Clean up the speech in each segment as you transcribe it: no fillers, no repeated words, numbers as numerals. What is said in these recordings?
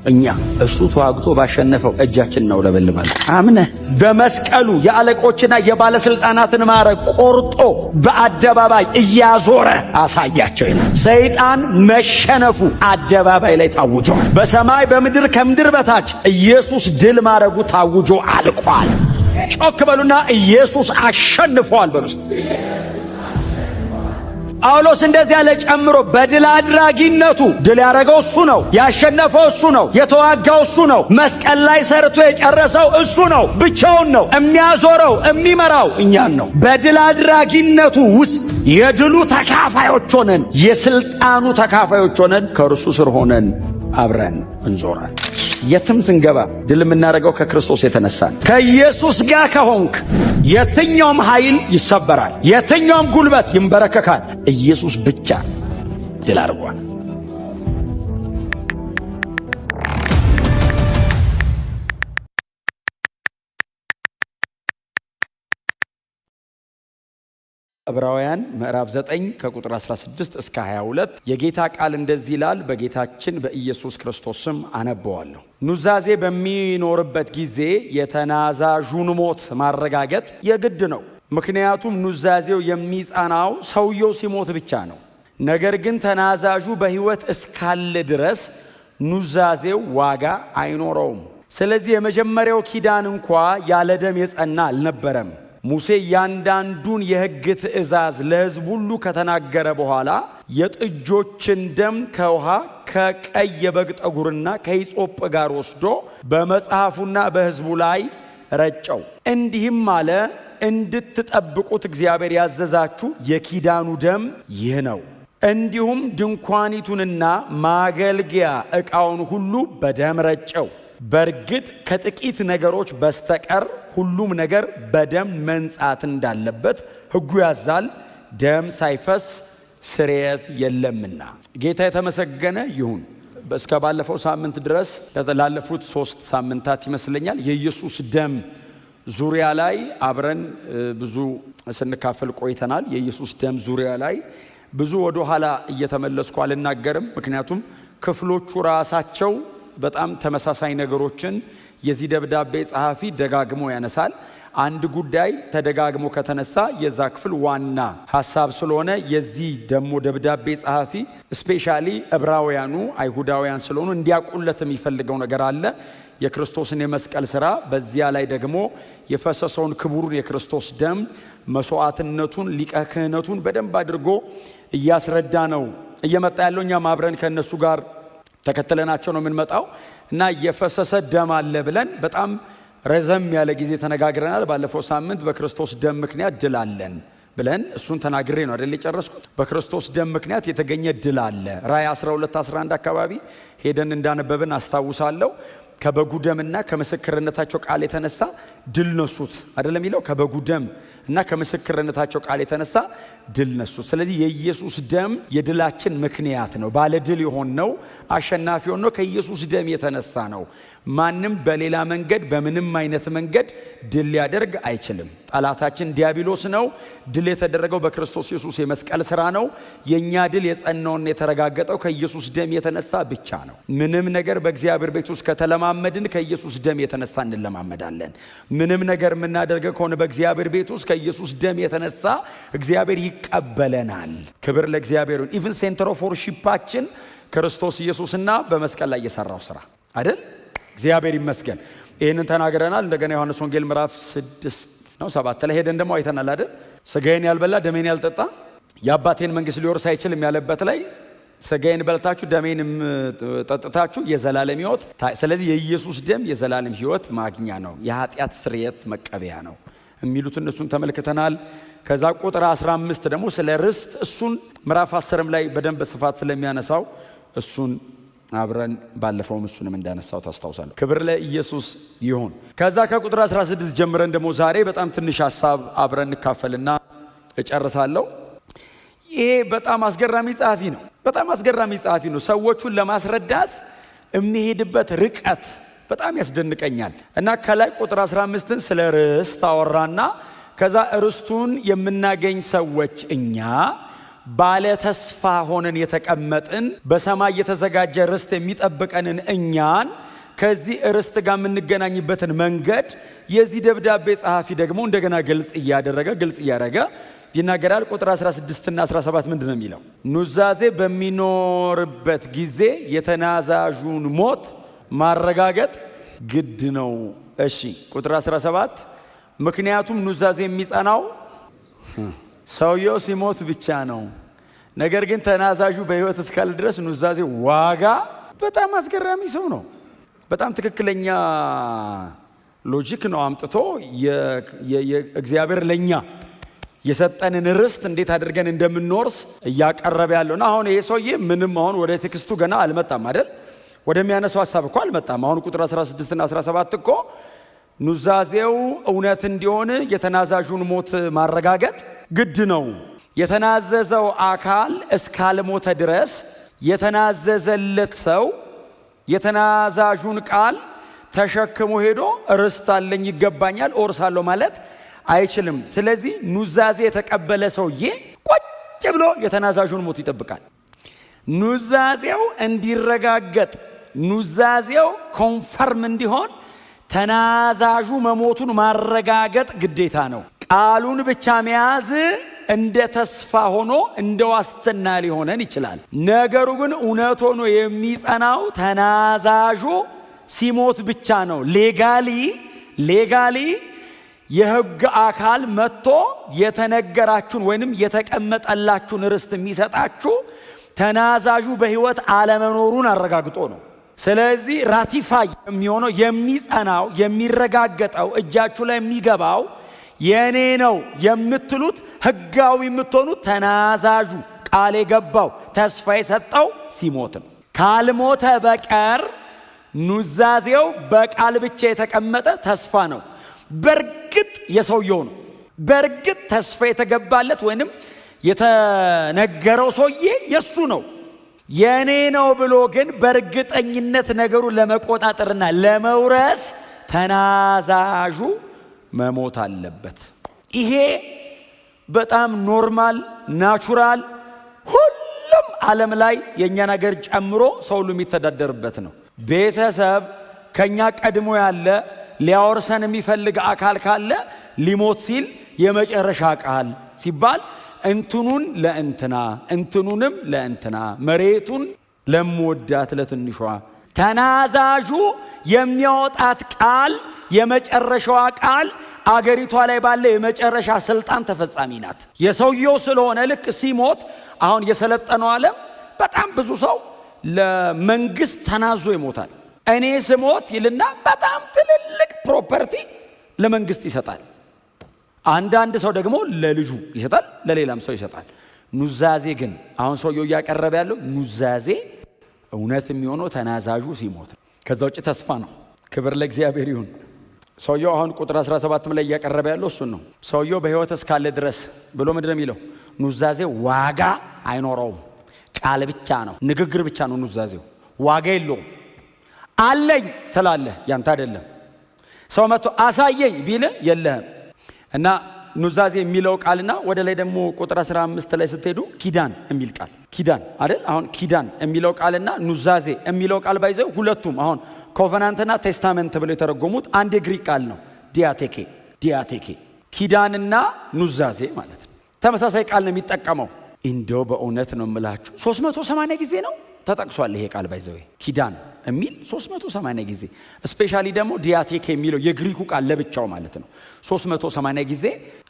እኛ እሱ ተዋግቶ ባሸነፈው እጃችን ነው ለበልባል። አምነህ በመስቀሉ የአለቆችና የባለስልጣናትን ማዕረግ ቆርጦ በአደባባይ እያዞረ አሳያቸው። ሰይጣን መሸነፉ አደባባይ ላይ ታውጇል። በሰማይ በምድር ከምድር በታች ኢየሱስ ድል ማድረጉ ታውጆ አልቋል። ጮክ በሉና ኢየሱስ አሸንፏል በሉ። ጳውሎስ እንደዚህ ያለ ጨምሮ በድል አድራጊነቱ ድል ያደረገው እሱ ነው፣ ያሸነፈው እሱ ነው፣ የተዋጋው እሱ ነው፣ መስቀል ላይ ሰርቶ የጨረሰው እሱ ነው፣ ብቻውን ነው፣ የሚያዞረው የሚመራው እኛን ነው። በድል አድራጊነቱ ውስጥ የድሉ ተካፋዮች ሆነን፣ የስልጣኑ ተካፋዮች ሆነን ከእርሱ ስር ሆነን አብረን እንዞራለን። የትም ስንገባ ድል የምናደርገው ከክርስቶስ የተነሳ ነው። ከኢየሱስ ጋር ከሆንክ የትኛውም ኃይል ይሰበራል፣ የትኛውም ጉልበት ይንበረከካል። ኢየሱስ ብቻ ድል አድርጓል። ዕብራውያን ምዕራፍ 9 ከቁጥር 16 እስከ 22 የጌታ ቃል እንደዚህ ይላል። በጌታችን በኢየሱስ ክርስቶስ ስም አነበዋለሁ። ኑዛዜ በሚኖርበት ጊዜ የተናዛዡን ሞት ማረጋገጥ የግድ ነው። ምክንያቱም ኑዛዜው የሚጸናው ሰውየው ሲሞት ብቻ ነው። ነገር ግን ተናዛዡ በሕይወት እስካለ ድረስ ኑዛዜው ዋጋ አይኖረውም። ስለዚህ የመጀመሪያው ኪዳን እንኳ ያለ ደም የጸና አልነበረም። ሙሴ ያንዳንዱን የሕግ ትእዛዝ ለሕዝብ ሁሉ ከተናገረ በኋላ የጥጆችን ደም ከውሃ ከቀይ የበግ ጠጉርና ከሂሶጵ ጋር ወስዶ በመጽሐፉና በሕዝቡ ላይ ረጨው። እንዲህም አለ፣ እንድትጠብቁት እግዚአብሔር ያዘዛችሁ የኪዳኑ ደም ይህ ነው። እንዲሁም ድንኳኒቱንና ማገልገያ ዕቃውን ሁሉ በደም ረጨው። በእርግጥ ከጥቂት ነገሮች በስተቀር ሁሉም ነገር በደም መንጻት እንዳለበት ሕጉ ያዛል፣ ደም ሳይፈስ ስርየት የለምና። ጌታ የተመሰገነ ይሁን። እስከ ባለፈው ሳምንት ድረስ ላለፉት 3 ሳምንታት ይመስለኛል የኢየሱስ ደም ዙሪያ ላይ አብረን ብዙ ስንካፈል ቆይተናል። የኢየሱስ ደም ዙሪያ ላይ ብዙ ወደ ኋላ እየተመለስኩ አልናገርም። ምክንያቱም ክፍሎቹ ራሳቸው በጣም ተመሳሳይ ነገሮችን የዚህ ደብዳቤ ጸሐፊ ደጋግሞ ያነሳል። አንድ ጉዳይ ተደጋግሞ ከተነሳ የዛ ክፍል ዋና ሐሳብ ስለሆነ የዚህ ደሞ ደብዳቤ ጸሐፊ ስፔሻሊ ዕብራውያኑ አይሁዳውያን ስለሆኑ እንዲያውቁለት የሚፈልገው ነገር አለ። የክርስቶስን የመስቀል ሥራ፣ በዚያ ላይ ደግሞ የፈሰሰውን ክቡሩን የክርስቶስ ደም መስዋዕትነቱን፣ ሊቀ ክህነቱን በደንብ አድርጎ እያስረዳ ነው እየመጣ ያለው። እኛም አብረን ከእነሱ ጋር ተከተለናቸው ነው የምንመጣው እና የፈሰሰ ደም አለ ብለን በጣም ረዘም ያለ ጊዜ ተነጋግረናል። ባለፈው ሳምንት በክርስቶስ ደም ምክንያት ድል አለን ብለን እሱን ተናግሬ ነው አይደል የጨረስኩት። በክርስቶስ ደም ምክንያት የተገኘ ድል አለ። ራእይ 12:11 አካባቢ ሄደን እንዳነበብን አስታውሳለሁ። ከበጉ ደምና ከምስክርነታቸው ቃል የተነሳ ድል ነሱት አይደለም የሚለው። ከበጉ ደም እና ከምስክርነታቸው ቃል የተነሳ ድል ነሱት። ስለዚህ የኢየሱስ ደም የድላችን ምክንያት ነው። ባለ ድል የሆነው አሸናፊ የሆነው ከኢየሱስ ደም የተነሳ ነው። ማንም በሌላ መንገድ በምንም አይነት መንገድ ድል ሊያደርግ አይችልም። ጠላታችን ዲያብሎስ ነው። ድል የተደረገው በክርስቶስ ኢየሱስ የመስቀል ሥራ ነው። የኛ ድል የጸናውና የተረጋገጠው ከኢየሱስ ደም የተነሳ ብቻ ነው። ምንም ነገር በእግዚአብሔር ቤት ውስጥ ከተለማመድን ከኢየሱስ ደም የተነሳ እንለማመዳለን። ምንም ነገር የምናደርገው ከሆነ በእግዚአብሔር ቤት ውስጥ ከኢየሱስ ደም የተነሳ እግዚአብሔር ይቀበለናል። ክብር ለእግዚአብሔር። ኢቭን ሴንተር ኦፍ ወርሺፓችን ክርስቶስ ኢየሱስና በመስቀል ላይ የሰራው ሥራ አይደል? እግዚአብሔር ይመስገን። ይህንን ተናግረናል። እንደገና ዮሐንስ ወንጌል ምዕራፍ 6-7 ላይ ሄደን ደግሞ አይተናል አይደል? ሥጋዬን ያልበላ ደሜን ያልጠጣ የአባቴን መንግሥት ሊወርስ አይችልም ያለበት ላይ ሥጋዬን በልታችሁ ደሜንም ጠጥታችሁ የዘላለም ሕይወት። ስለዚህ የኢየሱስ ደም የዘላለም ሕይወት ማግኛ ነው፣ የኃጢአት ስርየት መቀበያ ነው የሚሉት እነሱን ተመልክተናል። ከዛ ቁጥር 15 ደግሞ ስለ ርስት፣ እሱን ምዕራፍ 10 ላይ በደንብ በስፋት ስለሚያነሳው እሱን አብረን ባለፈው እሱንም እንዳነሳው ታስታውሳለሁ። ክብር ለኢየሱስ ይሁን። ከዛ ከቁጥር 16 ጀምረን ደግሞ ዛሬ በጣም ትንሽ ሐሳብ አብረን እንካፈልና እጨርሳለሁ። ይሄ በጣም አስገራሚ ጸሐፊ ነው። በጣም አስገራሚ ጸሐፊ ነው። ሰዎቹን ለማስረዳት የሚሄድበት ርቀት በጣም ያስደንቀኛል። እና ከላይ ቁጥር 15ን ስለ ርስት አወራና ከዛ ርስቱን የምናገኝ ሰዎች እኛ ባለ ተስፋ ሆነን የተቀመጥን በሰማይ የተዘጋጀ ርስት የሚጠብቀንን እኛን ከዚህ ርስት ጋር የምንገናኝበትን መንገድ የዚህ ደብዳቤ ጸሐፊ ደግሞ እንደገና ግልጽ እያደረገ ይናገራል። ቁጥር 16 እና 17 ምንድን ነው የሚለው? ኑዛዜ በሚኖርበት ጊዜ የተናዛዡን ሞት ማረጋገጥ ግድ ነው። እሺ ቁጥር 17 ምክንያቱም ኑዛዜ የሚጸናው ሰውየው ሲሞት ብቻ ነው። ነገር ግን ተናዛዡ በሕይወት እስካለ ድረስ ኑዛዜ ዋጋ። በጣም አስገራሚ ሰው ነው። በጣም ትክክለኛ ሎጂክ ነው አምጥቶ እግዚአብሔር ለኛ የሰጠንን ርስት እንዴት አድርገን እንደምንወርስ እያቀረበ ያለውና አሁን ይሄ ሰውዬ ምንም አሁን ወደ ቴክስቱ ገና አልመጣም አይደል? ወደሚያነሳው ሐሳብ እኮ አልመጣም። አሁን ቁጥር 16 እና 17 እኮ ኑዛዜው እውነት እንዲሆን የተናዛዡን ሞት ማረጋገጥ ግድ ነው። የተናዘዘው አካል እስካልሞተ ድረስ የተናዘዘለት ሰው የተናዛዡን ቃል ተሸክሞ ሄዶ ርስት አለኝ ይገባኛል እወርሳለሁ ማለት አይችልም። ስለዚህ ኑዛዜ የተቀበለ ሰውዬ ቁጭ ብሎ የተናዛዡን ሞት ይጠብቃል። ኑዛዜው እንዲረጋገጥ፣ ኑዛዜው ኮንፈርም እንዲሆን ተናዛዡ መሞቱን ማረጋገጥ ግዴታ ነው። ቃሉን ብቻ መያዝ እንደ ተስፋ ሆኖ እንደ ዋስትና ሊሆነን ይችላል። ነገሩ ግን እውነት ሆኖ የሚጸናው ተናዛዡ ሲሞት ብቻ ነው። ሌጋሊ የሕግ አካል መጥቶ የተነገራችሁን ወይንም የተቀመጠላችሁን ርስት የሚሰጣችሁ ተናዛዡ በሕይወት አለመኖሩን አረጋግጦ ነው። ስለዚህ ራቲፋይ የሚሆነው የሚጸናው የሚረጋገጠው እጃችሁ ላይ የሚገባው የኔ ነው የምትሉት ሕጋዊ የምትሆኑት ተናዛዡ ቃል የገባው ተስፋ የሰጠው ሲሞት ነው። ካልሞተ በቀር ኑዛዜው በቃል ብቻ የተቀመጠ ተስፋ ነው። በእርግጥ የሰውየው ነው። በእርግጥ ተስፋ የተገባለት ወይንም የተነገረው ሰውዬ የሱ ነው የኔ ነው ብሎ ግን በእርግጠኝነት ነገሩን ለመቆጣጠርና ለመውረስ ተናዛዡ መሞት አለበት። ይሄ በጣም ኖርማል ናቹራል፣ ሁሉም ዓለም ላይ የእኛን ሀገር ጨምሮ ሰው ሁሉ የሚተዳደርበት ነው። ቤተሰብ ከኛ ቀድሞ ያለ ሊያወርሰን የሚፈልግ አካል ካለ ሊሞት ሲል የመጨረሻ ቃል ሲባል እንትኑን ለእንትና እንትኑንም ለእንትና መሬቱን ለምወዳት ለትንሿ ተናዛዡ የሚያወጣት ቃል የመጨረሻዋ ቃል አገሪቷ ላይ ባለ የመጨረሻ ስልጣን ተፈጻሚ ናት። የሰውየው ስለሆነ ልክ ሲሞት አሁን የሰለጠነው ዓለም በጣም ብዙ ሰው ለመንግስት ተናዞ ይሞታል። እኔ ስሞት ይልና በጣም ትልልቅ ፕሮፐርቲ ለመንግስት ይሰጣል። አንዳንድ ሰው ደግሞ ለልጁ ይሰጣል፣ ለሌላም ሰው ይሰጣል። ኑዛዜ ግን አሁን ሰውየው እያቀረበ ያለው ኑዛዜ እውነት የሚሆነው ተናዛዡ ሲሞት፣ ከዛ ውጭ ተስፋ ነው። ክብር ለእግዚአብሔር ይሁን። ሰውየው አሁን ቁጥር 17 ላይ እያቀረበ ያለው እሱን ነው። ሰውየው በሕይወት እስካለ ድረስ ብሎ ምንድን ነው የሚለው? ኑዛዜ ዋጋ አይኖረውም። ቃል ብቻ ነው፣ ንግግር ብቻ ነው። ኑዛዜው ዋጋ የለውም። አለኝ ትላለህ፣ ያንተ አይደለም። ሰው መጥቶ አሳየኝ ቢል የለህም። እና ኑዛዜ የሚለው ቃልና ወደ ላይ ደግሞ ቁጥር 15 ላይ ስትሄዱ ኪዳን የሚል ቃል ኪዳን አይደል? አሁን ኪዳን የሚለው ቃልና ኑዛዜ የሚለው ቃል ባይዘው ሁለቱም አሁን ኮቨናንትና ቴስታመንት ብለው የተረጎሙት አንድ የግሪክ ቃል ነው። ዲያቴኬ ኪዳንና ኑዛዜ ማለት ነው። ተመሳሳይ ቃል ነው የሚጠቀመው። እንደው በእውነት ነው የምላችሁ 380 ጊዜ ነው ተጠቅሷል ይሄ ቃል ባይዘው ኪዳን የሚል 380 ጊዜ። ስፔሻሊ ደግሞ ዲያቴክ የሚለው የግሪኩ ቃል ለብቻው ማለት ነው 380 ጊዜ።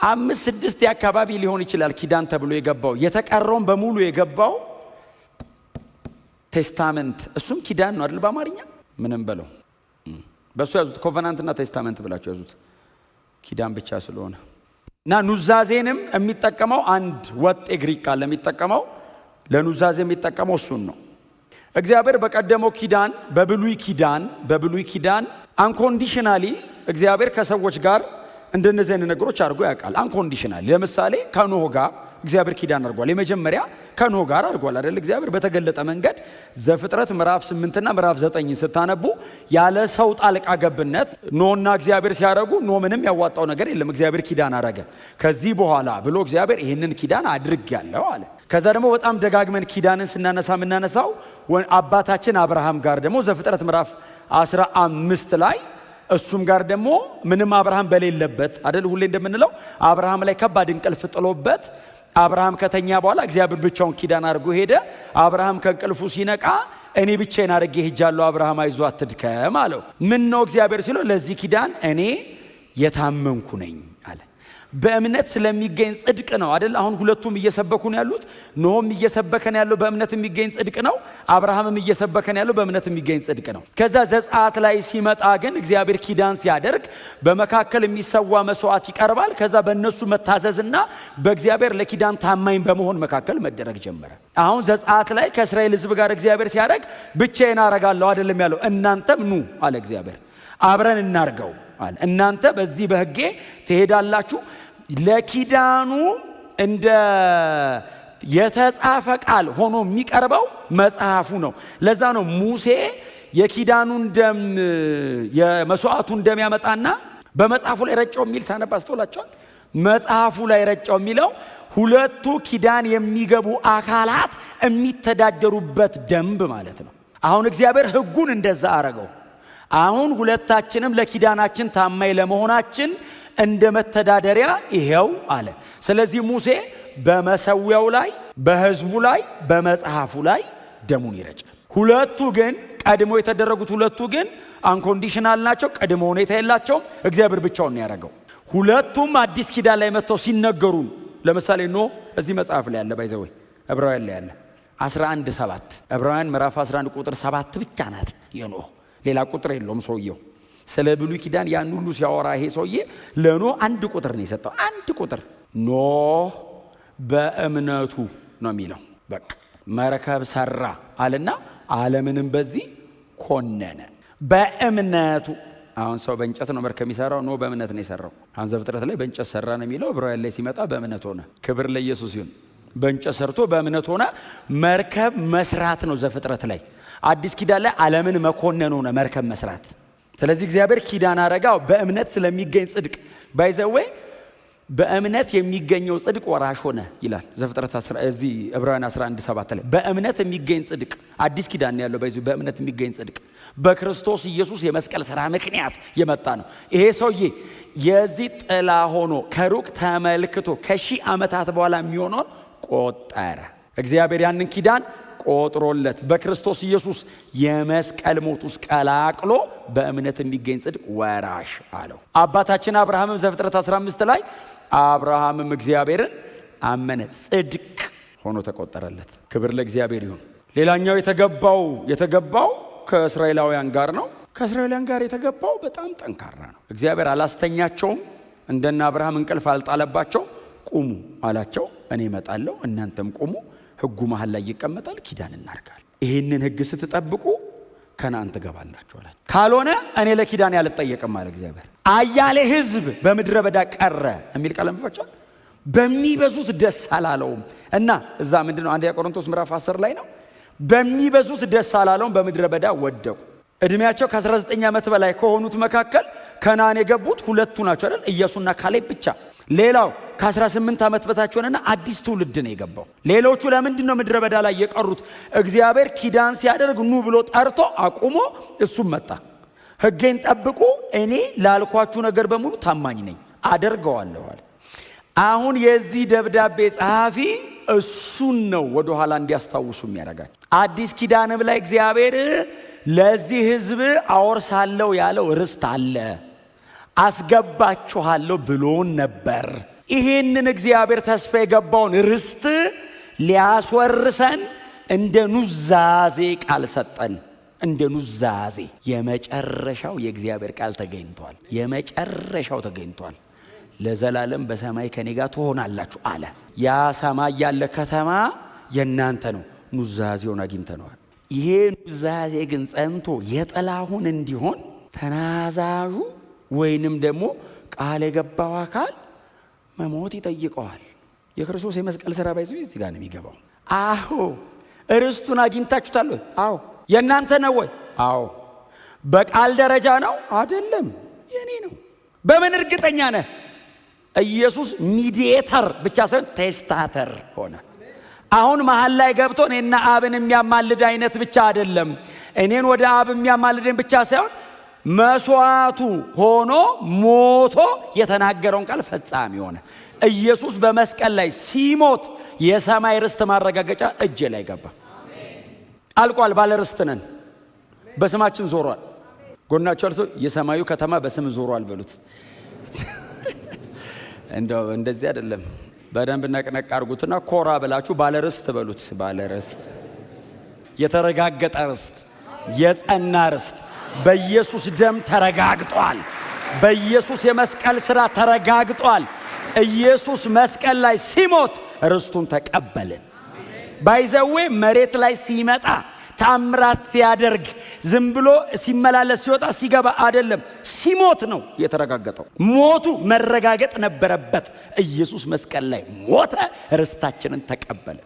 5-6 አካባቢ ሊሆን ይችላል ኪዳን ተብሎ የገባው። የተቀረውን በሙሉ የገባው ቴስታመንት፣ እሱም ኪዳን ነው አይደል? በአማርኛ ምንም በለው በሱ ያዙት። ኮቨናንትና ቴስታመንት ብላችሁ ያዙት ኪዳን ብቻ ስለሆነ። እና ኑዛዜንም የሚጠቀመው አንድ ወጥ የግሪክ ቃል ለሚጠቀመው ለኑዛዜ የሚጠቀመው እሱን ነው። እግዚአብሔር በቀደመው ኪዳን በብሉይ ኪዳን አንኮንዲሽናሊ እግዚአብሔር ከሰዎች ጋር እንደነዚህ አይነት ነገሮች አድርጎ ያውቃል። አንኮንዲሽናሊ ለምሳሌ ከኖህ ጋር እግዚአብሔር ኪዳን አድርጓል። የመጀመሪያ ከኖህ ጋር አድርጓል አይደል? እግዚአብሔር በተገለጠ መንገድ ዘፍጥረት ምዕራፍ 8 እና ምዕራፍ 9 ስታነቡ ያለ ሰው ጣልቃ ገብነት ኖህና እግዚአብሔር ሲያደርጉ ኖህ ምንም ያዋጣው ነገር የለም። እግዚአብሔር ኪዳን አረገ። ከዚህ በኋላ ብሎ እግዚአብሔር ይህንን ኪዳን አድርጌያለሁ አለ። ከዛ ደግሞ በጣም ደጋግመን ኪዳንን ስናነሳ የምናነሳው አባታችን አብርሃም ጋር ደግሞ ዘፍጥረት ምዕራፍ 15 ላይ እሱም ጋር ደግሞ ምንም አብርሃም በሌለበት አይደል? ሁሌ እንደምንለው አብርሃም ላይ ከባድ እንቅልፍ ጥሎበት አብርሃም ከተኛ በኋላ እግዚአብሔር ብቻውን ኪዳን አድርጎ ሄደ። አብርሃም ከእንቅልፉ ሲነቃ እኔ ብቻዬን አድርጌ ሄጃለሁ፣ አብርሃም አይዞ አትድከም አለው። ምን ነው እግዚአብሔር ሲለው ለዚህ ኪዳን እኔ የታመንኩ ነኝ አለ። በእምነት ስለሚገኝ ጽድቅ ነው አይደል? አሁን ሁለቱም እየሰበኩ ነው ያሉት። ኖህም እየሰበከ ነው ያለው በእምነት የሚገኝ ጽድቅ ነው። አብርሃምም እየሰበከ ነው ያለው በእምነት የሚገኝ ጽድቅ ነው። ከዛ ዘጸአት ላይ ሲመጣ ግን እግዚአብሔር ኪዳን ሲያደርግ በመካከል የሚሰዋ መስዋዕት ይቀርባል። ከዛ በእነሱ መታዘዝና በእግዚአብሔር ለኪዳን ታማኝ በመሆን መካከል መደረግ ጀመረ። አሁን ዘጸአት ላይ ከእስራኤል ሕዝብ ጋር እግዚአብሔር ሲያደርግ ብቻዬን አረጋለሁ አይደለም ያለው። እናንተም ኑ አለ እግዚአብሔር፣ አብረን እናርገው አለ። እናንተ በዚህ በሕጌ ትሄዳላችሁ። ለኪዳኑ እንደ የተጻፈ ቃል ሆኖ የሚቀርበው መጽሐፉ ነው። ለዛ ነው ሙሴ የኪዳኑን ደም የመስዋዕቱን ደም ያመጣና በመጽሐፉ ላይ ረጨው የሚል ሳነባ አስተውላችኋል። መጽሐፉ ላይ ረጨው የሚለው ሁለቱ ኪዳን የሚገቡ አካላት የሚተዳደሩበት ደንብ ማለት ነው። አሁን እግዚአብሔር ሕጉን እንደዛ አረገው። አሁን ሁለታችንም ለኪዳናችን ታማኝ ለመሆናችን እንደ መተዳደሪያ ይሄው አለ። ስለዚህ ሙሴ በመሰዊያው ላይ፣ በሕዝቡ ላይ፣ በመጽሐፉ ላይ ደሙን ይረጫል። ሁለቱ ግን ቀድሞ የተደረጉት ሁለቱ ግን አንኮንዲሽናል ናቸው። ቀድሞ ሁኔታ የላቸውም። እግዚአብሔር ብቻውን ያደረገው። ሁለቱም አዲስ ኪዳን ላይ መጥተው ሲነገሩ ለምሳሌ ኖህ እዚህ መጽሐፍ ላይ ያለ ባይዘወይ ዕብራውያን ላይ ያለ 11:7 ዕብራውያን ምዕራፍ 11 ቁጥር 7 ብቻ ናት የኖህ፣ ሌላ ቁጥር የለውም ሰውየው። ስለ ብሉይ ኪዳን ያን ሁሉ ሲያወራ ይሄ ሰውዬ ለኖህ አንድ ቁጥር ነው የሰጠው። አንድ ቁጥር ኖህ በእምነቱ ነው የሚለው። በቃ መርከብ ሰራ አለና ዓለምንም በዚህ ኮነነ በእምነቱ። አሁን ሰው በእንጨት ነው መርከብ የሚሰራው፣ ኖህ በእምነት ነው የሰራው። አሁን ዘፍጥረት ላይ በእንጨት ሰራ ነው የሚለው፣ ዕብራውያን ላይ ሲመጣ በእምነት ሆነ። ክብር ለኢየሱስ ይሁን። በእንጨት ሰርቶ በእምነት ሆነ። መርከብ መስራት ነው ዘፍጥረት ላይ። አዲስ ኪዳን ላይ ዓለምን መኮነን ሆነ መርከብ መስራት። ስለዚህ እግዚአብሔር ኪዳን አረጋው በእምነት ስለሚገኝ ጽድቅ። ባይዘዌ በእምነት የሚገኘው ጽድቅ ወራሽ ሆነ ይላል ዘፍጥረት እዚህ ዕብራውያን 11:7 ላይ በእምነት የሚገኝ ጽድቅ። አዲስ ኪዳን ያለው ባይዘዌ በእምነት የሚገኝ ጽድቅ በክርስቶስ ኢየሱስ የመስቀል ሥራ ምክንያት የመጣ ነው። ይሄ ሰውዬ የዚህ ጥላ ሆኖ ከሩቅ ተመልክቶ ከሺህ ዓመታት በኋላ የሚሆነውን ቆጠረ። እግዚአብሔር ያንን ኪዳን ቆጥሮለት በክርስቶስ ኢየሱስ የመስቀል ሞት ውስጥ ቀላቅሎ በእምነት የሚገኝ ጽድቅ ወራሽ አለው። አባታችን አብርሃምም ዘፍጥረት 15 ላይ አብርሃምም እግዚአብሔርን አመነ፣ ጽድቅ ሆኖ ተቆጠረለት። ክብር ለእግዚአብሔር ይሁን። ሌላኛው የተገባው ከእስራኤላውያን ጋር ነው። ከእስራኤላውያን ጋር የተገባው በጣም ጠንካራ ነው። እግዚአብሔር አላስተኛቸውም፣ እንደና አብርሃም እንቅልፍ አልጣለባቸው። ቁሙ አላቸው፣ እኔ እመጣለሁ፣ እናንተም ቁሙ፣ ሕጉ መሃል ላይ ይቀመጣል፣ ኪዳን እናርጋል። ይህንን ሕግ ስትጠብቁ ከነዓን ትገባላችሁ አላቸው። ካልሆነ እኔ ለኪዳን ያልጠየቅም አለ እግዚአብሔር። አያሌ ሕዝብ በምድረ በዳ ቀረ የሚል ቃል አንብባችኋል። በሚበዙት ደስ አላለውም እና እዛ ምንድነው 1 ቆሮንቶስ ምዕራፍ 10 ላይ ነው። በሚበዙት ደስ አላለውም፣ በምድረ በዳ ወደቁ። እድሜያቸው ከ19 ዓመት በላይ ከሆኑት መካከል ከነዓን የገቡት ሁለቱ ናቸው አይደል? ኢያሱና ካሌብ ብቻ። ሌላው ከ18 ዓመት በታች ሆነና አዲስ ትውልድ ነው የገባው። ሌሎቹ ለምንድን ነው ምድረ በዳ ላይ የቀሩት? እግዚአብሔር ኪዳን ሲያደርግ ኑ ብሎ ጠርቶ አቁሞ እሱም መጣ። ሕጌን ጠብቁ፣ እኔ ላልኳችሁ ነገር በሙሉ ታማኝ ነኝ፣ አደርገዋለሁ አለ። አሁን የዚህ ደብዳቤ ጸሐፊ እሱን ነው ወደ ኋላ እንዲያስታውሱ የሚያደርጋቸው። አዲስ ኪዳንም ላይ እግዚአብሔር ለዚህ ሕዝብ አወርሳለሁ ያለው ርስት አለ፣ አስገባችኋለሁ ብሎን ነበር። ይሄንን እግዚአብሔር ተስፋ የገባውን ርስት ሊያስወርሰን እንደ ኑዛዜ ቃል ሰጠን። እንደ ኑዛዜ የመጨረሻው የእግዚአብሔር ቃል ተገኝቷል። የመጨረሻው ተገኝቷል። ለዘላለም በሰማይ ከኔ ጋር ትሆናላችሁ አለ። ያ ሰማይ ያለ ከተማ የናንተ ነው። ኑዛዜውን አግኝተነዋል። ይሄ ኑዛዜ ግን ጸንቶ የጠላሁን እንዲሆን ተናዛዡ ወይንም ደግሞ ቃል የገባው አካል መሞት ይጠይቀዋል። የክርስቶስ የመስቀል ሥራ ባይዘው እዚህ ጋር ነው የሚገባው። አዎ። ርስቱን አግኝታችሁታል ወይ? አዎ። የእናንተ ነው ወይ? አዎ። በቃል ደረጃ ነው አይደለም፣ የኔ ነው። በምን እርግጠኛ ነህ? ኢየሱስ ሚዲయేተር ብቻ ሳይሆን ቴስታተር ሆነ። አሁን መሃል ላይ ገብቶ እኔና አብን የሚያማልድ አይነት ብቻ አይደለም። እኔን ወደ አብ የሚያማልድን ብቻ ሳይሆን መስዋዕቱ ሆኖ ሞቶ የተናገረውን ቃል ፈጻሚ ሆነ። ኢየሱስ በመስቀል ላይ ሲሞት የሰማይ ርስት ማረጋገጫ እጄ ላይ ገባ። አልቋል። ባለ ርስት ነን። በስማችን ዞሯል። ጎናቸው አልሶ የሰማዩ ከተማ በስም ዞሯል በሉት። እንደዚህ አይደለም። በደንብ ነቅነቅ አድርጉትና ኮራ ብላችሁ ባለ ርስት በሉት። ባለ ርስት፣ የተረጋገጠ ርስት፣ የጸና ርስት በኢየሱስ ደም ተረጋግጧል። በኢየሱስ የመስቀል ሥራ ተረጋግጧል። ኢየሱስ መስቀል ላይ ሲሞት ርስቱን ተቀበልን። ባይዘዌ መሬት ላይ ሲመጣ ታምራት ሲያደርግ ዝም ብሎ ሲመላለስ ሲወጣ ሲገባ አይደለም፣ ሲሞት ነው የተረጋገጠው። ሞቱ መረጋገጥ ነበረበት። ኢየሱስ መስቀል ላይ ሞተ፣ ርስታችንን ተቀበለ።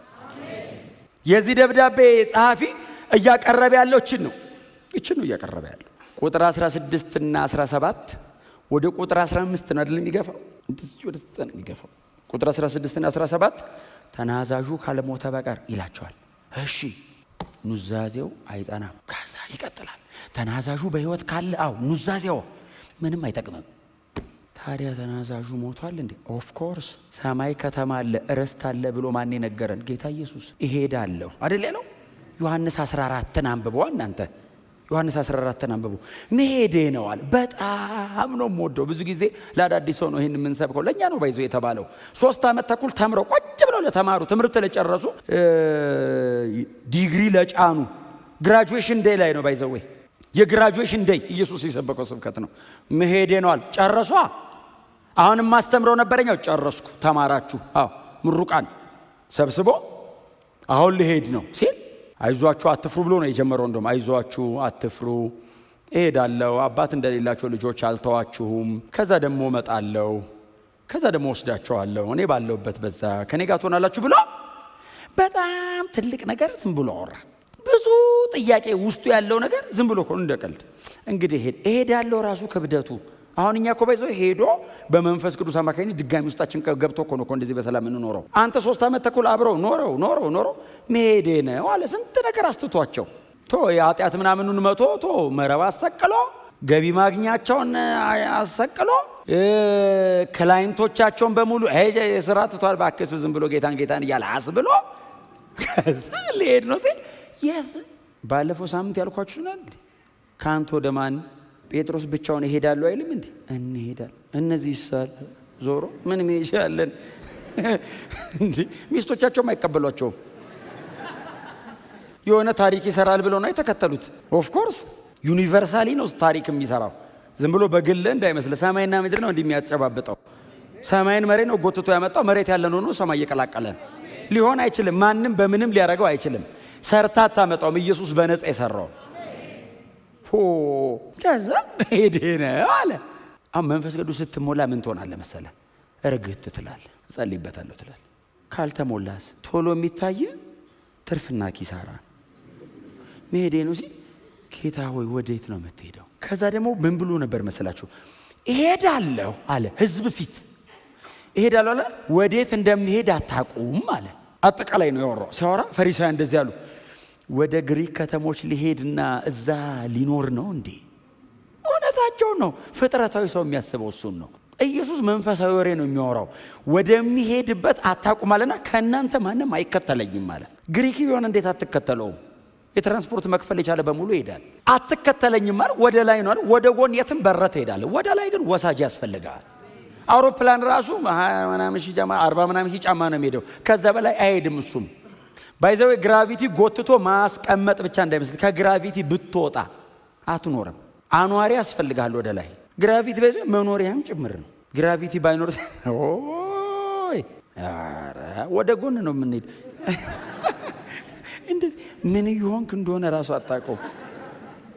የዚህ ደብዳቤ ጸሐፊ እያቀረበ ያለው እችን ነው እያቀረበ ያለው። ቁጥር 16 እና 17 ወደ ቁጥር 15 ነው አይደል የሚገፋው? ወደ 9 ነው የሚገፋው። ቁጥር 16 እና 17 ተናዛዡ ካልሞተ በቀር ይላቸዋል። እሺ ኑዛዜው አይጸናም። ከዛ ይቀጥላል። ተናዛዡ በሕይወት ካለ ኑዛዜው ምንም አይጠቅምም። ታዲያ ተናዛዡ ሞቷል እንዴ? ኦፍ ኮርስ ሰማይ ከተማ አለ፣ ርስት አለ ብሎ ማን ነገረን? ጌታ ኢየሱስ። እሄዳለሁ አይደል ያለው? ዮሐንስ 14ን አንብቦ እናንተ ዮሐንስ 14ን አንብቦ መሄዴ ነው አለ። በጣም ነው የምወደው። ብዙ ጊዜ ለአዳዲስ ሰው ነው ይህን የምንሰብከው። ለእኛ ነው ባይዞ የተባለው። 3 ዓመት ተኩል ተምረው ቁጭ ብለው ለተማሩ ትምህርት ለጨረሱ ዲግሪ ለጫኑ ግራጁዌሽን ዴይ ላይ ነው ባይዘው። የግራጁዌሽን ዴይ ኢየሱስ የሰበከው ስብከት ነው። መሄዴ ነው አለ። ጨረሷ። አሁንም ማስተምረው ነበረኛው ጨረስኩ። ተማራችሁ? ምሩቃን ሰብስቦ አሁን ልሄድ ነው ሲል አይዟችሁ አትፍሩ ብሎ ነው የጀመረው። እንደውም አይዟችሁ አትፍሩ፣ እሄዳለሁ፣ አባት እንደሌላቸው ልጆች አልተዋችሁም፣ ከዛ ደግሞ እመጣለሁ፣ ከዛ ደግሞ ወስዳቸዋለሁ፣ እኔ ባለሁበት በዛ ከኔ ጋር ትሆናላችሁ ብሎ በጣም ትልቅ ነገር ዝም ብሎ አወራ። ብዙ ጥያቄ ውስጡ ያለው ነገር ዝም ብሎ እኮ እንደ ቀልድ እንግዲህ እሄዳለሁ ራሱ ክብደቱ። አሁን እኛ እኮ ባይዞ ሄዶ በመንፈስ ቅዱስ አማካኝነት ድጋሚ ውስጣችን ገብቶ እኮ ነው እንደዚህ በሰላም እንኖረው። አንተ 3 ዓመት ተኩል አብረው ኖረው መሄዴ ነው አለ። ስንት ነገር አስትቷቸው የኃጢአት ምናምኑን መቶ መረብ አሰቅሎ ገቢ ማግኛቸውን አሰቅሎ ክላይንቶቻቸውን በሙሉ ስራ ትቷል ባከሱ ዝም ብሎ ጌታን እያለ አስብሎ ከዛ ሊሄድ ነው ሲል ባለፈው ሳምንት ያልኳችሁ ነው። ከአንተ ወደ ማን ጴጥሮስ ብቻውን ይሄዳሉ አይልም እንዴ? እንሄዳለን። እነዚህ ይሳል ዞሮ ምን ይሻለን እንዴ? ሚስቶቻቸውም አይቀበሏቸውም። የሆነ ታሪክ ይሰራል ብለው ነው የተከተሉት። ኦፍ ኮርስ ዩኒቨርሳሊ ነው ታሪክ የሚሰራው። ዝም ብሎ በግል እንዳይመስል። ሰማይና ምድር ነው እንደሚያጨባብጠው። ሰማይን መሬት ነው ጎትቶ ያመጣው። መሬት ያለ ነው ሰማይ እየቀላቀለን ሊሆን አይችልም። ማንም በምንም ሊያደርገው አይችልም። ሰርታ አታመጣውም። ኢየሱስ በነፃ የሰራው ከዛ ሄደ አለ። አሁን መንፈስ ቅዱስ ስትሞላ ምን ትሆናለህ መሰለህ? እርግት ትላለህ፣ እጸልይበታለሁ ትላለህ። ካልተሞላስ ቶሎ የሚታይ ትርፍና ኪሳራ መሄዴ ነው ሲል ጌታ ሆይ ወዴት ነው የምትሄደው? ከዛ ደግሞ ምን ብሎ ነበር መሰላችሁ? እሄዳለሁ አለ። ህዝብ ፊት እሄዳለሁ አለ። ወዴት እንደሚሄድ አታውቁም አለ። አጠቃላይ ነው ያወራው። ሲያወራ ፈሪሳውያን እንደዚህ አሉ፣ ወደ ግሪክ ከተሞች ሊሄድና እዛ ሊኖር ነው እንዴ? እውነታቸው ነው። ፍጥረታዊ ሰው የሚያስበው እሱን ነው። ኢየሱስ መንፈሳዊ ወሬ ነው የሚያወራው። ወደሚሄድበት አታውቁም አለና ከእናንተ ማንም አይከተለኝም አለ። ግሪክ ቢሆን እንዴት አትከተለውም? የትራንስፖርት መክፈል የቻለ በሙሉ ይሄዳል። አትከተለኝም ማለት ወደ ላይ ነው አይደል? ወደ ጎን የትም በረተ ይሄዳል። ወደ ላይ ግን ወሳጅ ያስፈልጋል። አውሮፕላን ራሱ 20 ምናምን ሺህ ጫማ 40 ምናምን ሺህ ጫማ ነው የሚሄደው። ከዛ በላይ አይሄድም። እሱም ባይዘው ግራቪቲ ጎትቶ ማስቀመጥ ብቻ እንዳይመስል። ከግራቪቲ ብትወጣ አትኖርም። አኗሪ ያስፈልጋል ወደ ላይ። ግራቪቲ ባይዘው መኖሪያም ጭምር ነው። ግራቪቲ ባይኖር ኦይ አረ ወደ ጎን ነው የምንሄድ። እንዴት ምን ይሆንክ እንደሆነ ራሱ አጣቀው።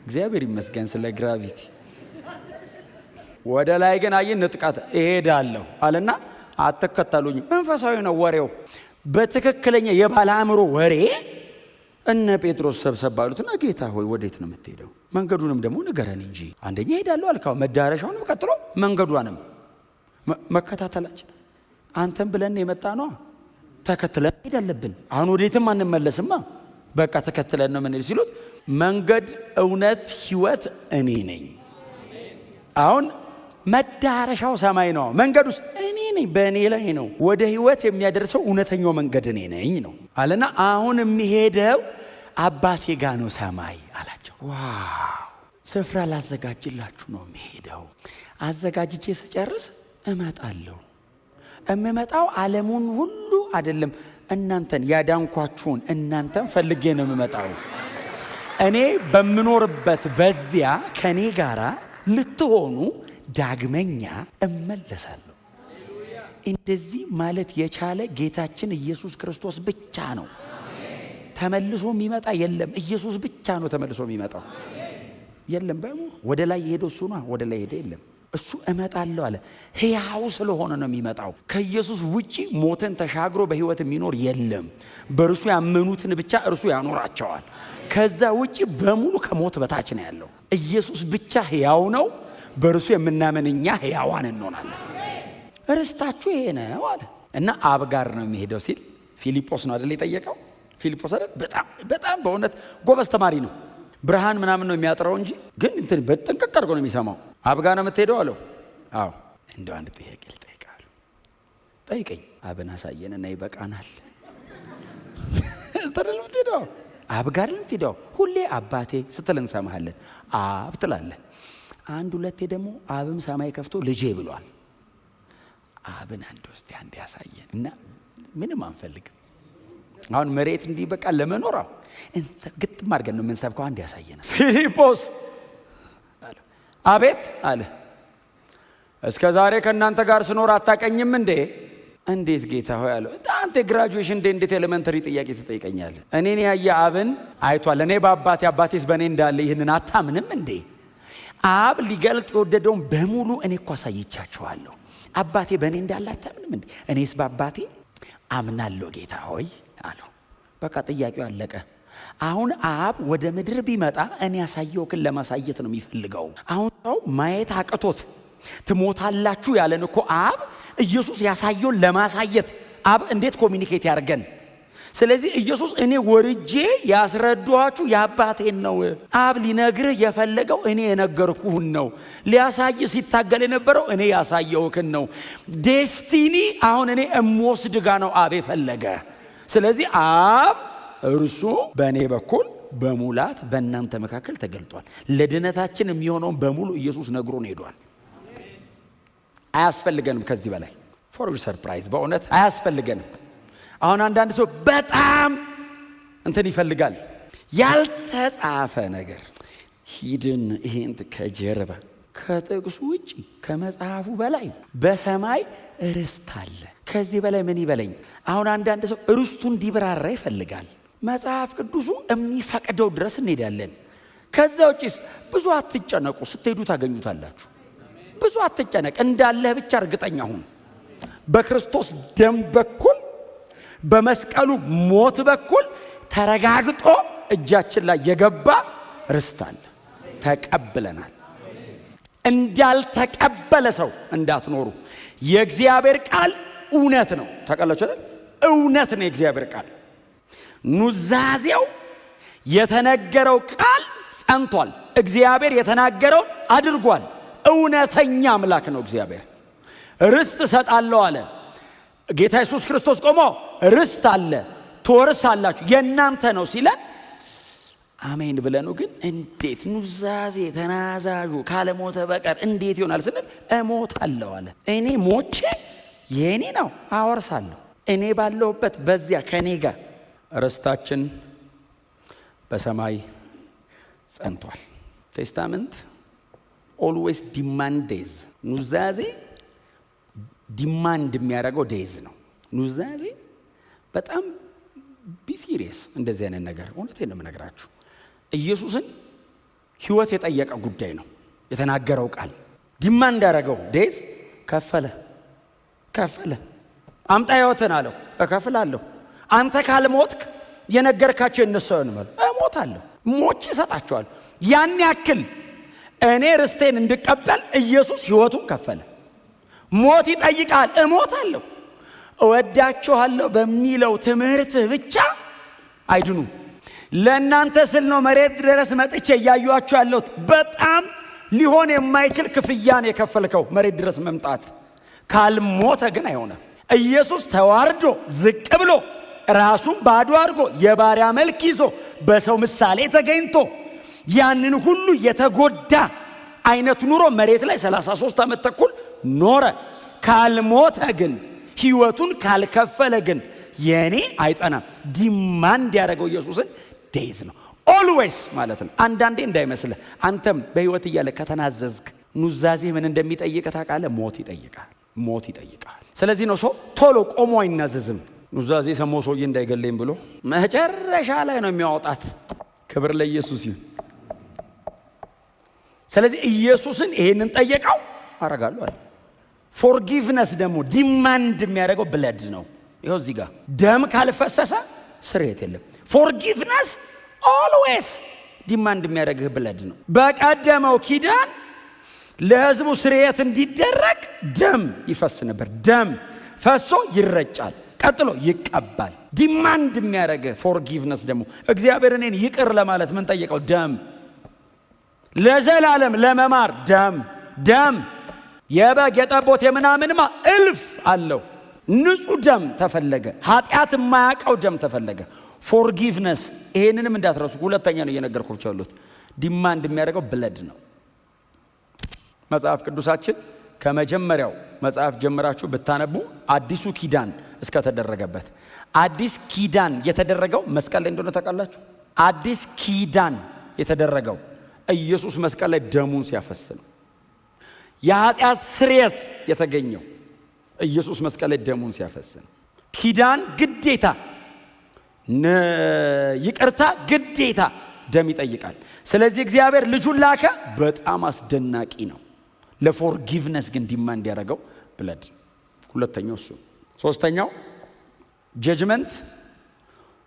እግዚአብሔር ይመስገን ስለ ግራቪቲ። ወደ ላይ ግን አየን ንጥቃት እሄዳለሁ አለና አትከተሉኝ። መንፈሳዊ ነው ወሬው። በትክክለኛ የባለ አእምሮ ወሬ እነ ጴጥሮስ ሰብሰብ አሉትና ጌታ ሆይ ወዴት ነው የምትሄደው? መንገዱንም ደግሞ ንገረን እንጂ። አንደኛ ሄዳለሁ አልካው፣ መዳረሻውንም ቀጥሎ መንገዷንም መከታተላችን አንተም ብለን የመጣ ነው። ተከትለን ሄድ አለብን። አሁን ወዴትም አንመለስማ፣ በቃ ተከትለን ነው ምን ሲሉት፣ መንገድ እውነት ሕይወት እኔ ነኝ። አሁን መዳረሻው ሰማይ ነው፣ መንገዱስ እኔ ነኝ፣ በእኔ ላይ ነው። ወደ ሕይወት የሚያደርሰው እውነተኛው መንገድ እኔ ነኝ ነው አለና አሁን የሚሄደው አባቴ ጋር ነው ሰማይ አላቸው። ዋው! ስፍራ ላዘጋጅላችሁ ነው የሚሄደው። አዘጋጅቼ ስጨርስ እመጣለሁ። እምመጣው ዓለሙን ሁሉ አይደለም፣ እናንተን ያዳንኳችሁን እናንተን ፈልጌ ነው የምመጣው። እኔ በምኖርበት በዚያ ከኔ ጋራ ልትሆኑ ዳግመኛ እመለሳለሁ። እንደዚህ ማለት የቻለ ጌታችን ኢየሱስ ክርስቶስ ብቻ ነው። ተመልሶ የሚመጣ የለም። ኢየሱስ ብቻ ነው ተመልሶ የሚመጣው። የለም ወደ ላይ የሄደው እሱ ነው። ወደ ላይ ሄደ የለም። እሱ እመጣለሁ አለ። ሕያው ስለሆነ ነው የሚመጣው። ከኢየሱስ ውጪ ሞትን ተሻግሮ በሕይወት የሚኖር የለም። በእርሱ ያመኑትን ብቻ እርሱ ያኖራቸዋል። ከዛ ውጪ በሙሉ ከሞት በታች ነው ያለው። ኢየሱስ ብቻ ሕያው ነው። በእርሱ የምናምን እኛ ሕያዋን እንሆናለን። ርስታችሁ ይሄ ነው አለ እና አብ ጋር ነው የሚሄደው ሲል ፊልጶስ ነው አይደል የጠየቀው? ፊልጶስ አይደል? በጣም በእውነት ጎበዝ ተማሪ ነው። ብርሃን ምናምን ነው የሚያጥረው እንጂ ግን እንትን በጥንቅቅ አድርጎ ነው የሚሰማው። አብ ጋር ነው የምትሄደው አለው። አዎ እንደው አንድ ጥያቄ ልጠይቅሃለሁ። ጠይቀኝ። አብን አሳየንና ይበቃናል። እስተደል የምትሄደው አብ ጋር የምትሄደው ሁሌ አባቴ ስትል እንሰማሃለን። አብ ትላለህ። አንድ ሁለቴ ደግሞ አብም ሰማይ ከፍቶ ልጄ ብሏል። አብን አንድ ውስጥ አንድ ያሳየን እና ምንም አንፈልግም። አሁን መሬት እንዲህ በቃ ለመኖር ግጥም አድርገን ነው የምንሰብከው። አንድ ያሳየናል። ፊልጶስ አቤት አለ። እስከ ዛሬ ከእናንተ ጋር ስኖር አታቀኝም እንዴ? እንዴት ጌታ ሆይ አለው። አንተ ግራጁዌሽን እንዴት ኤሌመንተሪ ጥያቄ ትጠይቀኛለህ? እኔን ያየ አብን አይቷል። እኔ በአባቴ አባቴስ በእኔ እንዳለ ይህንን አታምንም እንዴ? አብ ሊገልጥ የወደደውን በሙሉ እኔ እኮ አሳይቻችኋለሁ። አባቴ በእኔ እንዳለ አታምንም እንዴ? እኔስ በአባቴ አምናለሁ ጌታ ሆይ አለው። በቃ ጥያቄው አለቀ። አሁን አብ ወደ ምድር ቢመጣ እኔ ያሳየውክን ለማሳየት ነው የሚፈልገው። አሁን ሰው ማየት አቅቶት ትሞታላችሁ ያለን እኮ አብ ኢየሱስ ያሳየውን ለማሳየት አብ እንዴት ኮሚኒኬት ያርገን? ስለዚህ ኢየሱስ እኔ ወርጄ ያስረዷችሁ የአባቴን ነው። አብ ሊነግርህ የፈለገው እኔ የነገርኩህን ነው። ሊያሳይ ሲታገል የነበረው እኔ ያሳየውክን ነው። ዴስቲኒ አሁን እኔ እምወስድ ጋ ነው አብ የፈለገ። ስለዚህ አብ እርሱ በእኔ በኩል በሙላት በእናንተ መካከል ተገልጧል። ለድነታችን የሚሆነውን በሙሉ ኢየሱስ ነግሮን ሄዷል። አያስፈልገንም ከዚህ በላይ ፎር ዩር ሰርፕራይዝ በእውነት አያስፈልገንም። አሁን አንዳንድ ሰው በጣም እንትን ይፈልጋል፣ ያልተጻፈ ነገር ሂድን ይሄን ከጀርባ ከጥቅሱ ውጪ ከመጽሐፉ በላይ በሰማይ ርስት አለ። ከዚህ በላይ ምን ይበለኝ? አሁን አንዳንድ ሰው ርስቱ እንዲብራራ ይፈልጋል። መጽሐፍ ቅዱሱ የሚፈቅደው ድረስ እንሄዳለን። ከዛ ውጪስ ብዙ አትጨነቁ፣ ስትሄዱ ታገኙታላችሁ። ብዙ አትጨነቅ፣ እንዳለህ ብቻ እርግጠኛ ሁን። በክርስቶስ ደም በኩል በመስቀሉ ሞት በኩል ተረጋግጦ እጃችን ላይ የገባ ርስት አለ። ተቀብለናል። እንዳልተቀበለ ሰው እንዳትኖሩ። የእግዚአብሔር ቃል እውነት ነው። ታውቃላችሁ አይደል? እውነት ነው የእግዚአብሔር ቃል። ኑዛዜው የተነገረው ቃል ጸንቷል። እግዚአብሔር የተናገረውን አድርጓል። እውነተኛ አምላክ ነው እግዚአብሔር። ርስት እሰጣለሁ አለ ጌታ ኢየሱስ ክርስቶስ ቆሞ ርስት አለ ትወርሳላችሁ የእናንተ ነው ሲለን አሜን ብለኑ። ግን እንዴት ኑዛዜ ተናዛዡ ካለሞተ በቀር እንዴት ይሆናል ስንል እሞታለሁ አለ። እኔ ሞቼ የኔ ነው አወርሳለሁ። እኔ ባለሁበት በዚያ ከኔ ጋር ርስታችን በሰማይ ጸንቷል። ቴስታመንት ኦልዌይስ ዲማንድ ዴዝ። ኑዛዜ ዲማንድ የሚያደርገው ዴዝ ነው። ኑዛዜ በጣም ቢሲሪየስ እንደዚህ አይነት ነገር እውነቴን ነው የምነግራችሁ። ኢየሱስን ሕይወት የጠየቀ ጉዳይ ነው። የተናገረው ቃል ዲማንድ ያደረገው ዴዝ ከፈለ። አምጣ ሕይወትን አለው። እከፍላለሁ። አንተ ካልሞትክ የነገርካቸው እነሱ አይሆንም። እሞታለሁ፣ ሞቼ እሰጣቸዋለሁ። ያን ያክል እኔ ርስቴን እንድቀበል ኢየሱስ ሕይወቱን ከፈለ። ሞት ይጠይቃል፣ እሞታለሁ። እወዳችኋለሁ በሚለው ትምህርትህ ብቻ አይድኑ። ለእናንተ ስል ነው መሬት ድረስ መጥቼ እያዩአችሁ ያለሁት። በጣም ሊሆን የማይችል ክፍያን የከፈልከው መሬት ድረስ መምጣት። ካልሞተ ግን አይሆንም። ኢየሱስ ተዋርዶ ዝቅ ብሎ ራሱን ባዶ አድርጎ የባሪያ መልክ ይዞ በሰው ምሳሌ ተገኝቶ ያንን ሁሉ የተጎዳ አይነት ኑሮ መሬት ላይ 33 ዓመት ተኩል ኖረ። ካልሞተ ግን ሕይወቱን ካልከፈለ ግን የኔ አይጸናም። ዲማንድ ያደረገው ኢየሱስን ዴይዝ ነው፣ ኦልዌይስ ማለት ነው። አንዳንዴ እንዳይመስልህ አንተም በሕይወት እያለ ከተናዘዝክ ኑዛዜ ምን እንደሚጠይቅ ታውቃለህ? ሞት ይጠይቃል። ሞት ይጠይቃል። ስለዚህ ነው ሰው ቶሎ ቆሞ አይናዘዝም። ኑዛዜ ሰሞ ሰውዬ እንዳይገለኝ ብሎ መጨረሻ ላይ ነው የሚያወጣት። ክብር ለኢየሱስ ይሁን። ስለዚህ ኢየሱስን ይሄንን ጠየቀው፣ አረጋለሁ አለ። ፎርጊቭነስ ደግሞ ዲማንድ የሚያደርገው ብለድ ነው። ይኸው እዚህ ጋር ደም ካልፈሰሰ ስርየት የለም። ፎርጊቭነስ ኦልዌይስ ዲማንድ የሚያደርግህ ብለድ ነው። በቀደመው ኪዳን ለሕዝቡ ስርየት እንዲደረግ ደም ይፈስ ነበር። ደም ፈሶ ይረጫል፣ ቀጥሎ ይቀባል። ዲማንድ የሚያደርግህ ፎርጊቭነስ ደግሞ እግዚአብሔር እኔን ይቅር ለማለት ምን ጠየቀው? ደም። ለዘላለም ለመማር ደም። ደም የበግ የጠቦት የምናምንማ እልፍ አለው። ንጹህ ደም ተፈለገ። ኃጢአት የማያውቀው ደም ተፈለገ። ፎርጊቭነስ። ይሄንንም እንዳትረሱ። ሁለተኛ ነው እየነገርኳችሁ ያሉት። ዲማንድ የሚያደርገው ብለድ ነው። መጽሐፍ ቅዱሳችን ከመጀመሪያው መጽሐፍ ጀምራችሁ ብታነቡ አዲሱ ኪዳን እስከተደረገበት አዲስ ኪዳን የተደረገው መስቀል ላይ እንደሆነ ታውቃላችሁ። አዲስ ኪዳን የተደረገው ኢየሱስ መስቀል ላይ ደሙን ሲያፈስ ነው። የኃጢአት ስርየት የተገኘው ኢየሱስ መስቀል ላይ ደሙን ሲያፈስ ነው። ኪዳን ግዴታ፣ ይቅርታ ግዴታ ደም ይጠይቃል። ስለዚህ እግዚአብሔር ልጁን ላከ። በጣም አስደናቂ ነው። ለፎርጊቭነስ ግን ዲማንድ ያደረገው ብለድ። ሁለተኛው እሱ። ሶስተኛው ጀጅመንት።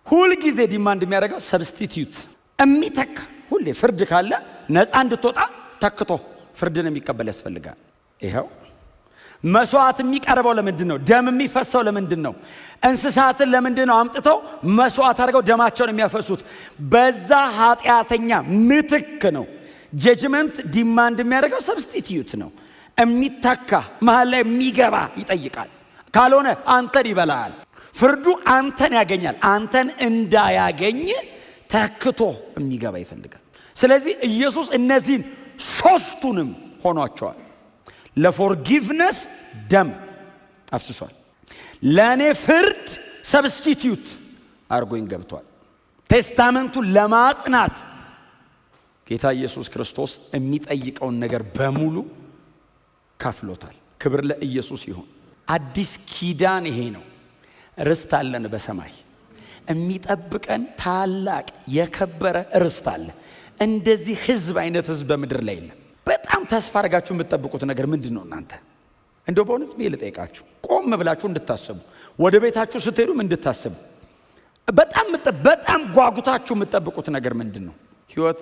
ሁል ጊዜ ዲማንድ የሚያደርገው ሰብስቲቲዩት፣ የሚተካ ሁሌ ፍርድ ካለ ነፃ እንድትወጣ ተክቶ ፍርድን የሚቀበል ያስፈልጋል። ይኸው መስዋዕት የሚቀርበው ለምንድን ነው? ደም የሚፈሰው ለምንድን ነው? እንስሳትን ለምንድን ነው አምጥተው መስዋዕት አድርገው ደማቸውን የሚያፈሱት? በዛ ኃጢአተኛ ምትክ ነው። ጀጅመንት ዲማንድ የሚያደርገው ሰብስቲቲዩት ነው። የሚተካ መሃል ላይ የሚገባ ይጠይቃል። ካልሆነ አንተን ይበላል። ፍርዱ አንተን ያገኛል። አንተን እንዳያገኝ ተክቶ የሚገባ ይፈልጋል። ስለዚህ ኢየሱስ እነዚህን ሶስቱንም ሆኗቸዋል። ለፎርጊቭነስ ደም አፍስሷል። ለእኔ ፍርድ ሰብስቲቲዩት አርጎኝ ገብቷል። ቴስታመንቱን ለማጽናት ጌታ ኢየሱስ ክርስቶስ የሚጠይቀውን ነገር በሙሉ ከፍሎታል። ክብር ለኢየሱስ ይሁን። አዲስ ኪዳን ይሄ ነው። ርስት አለን በሰማይ የሚጠብቀን ታላቅ የከበረ ርስት አለ። እንደዚህ ህዝብ አይነት ህዝብ በምድር ላይ የለም። በጣም ተስፋ አድርጋችሁ የምትጠብቁት ነገር ምንድን ነው? እናንተ እንደው በእውነት ብዬ ልጠይቃችሁ፣ ቆም ብላችሁ እንድታስቡ፣ ወደ ቤታችሁ ስትሄዱም እንድታስቡ፣ በጣም ጓጉታችሁ የምትጠብቁት ነገር ምንድን ነው? ህይወት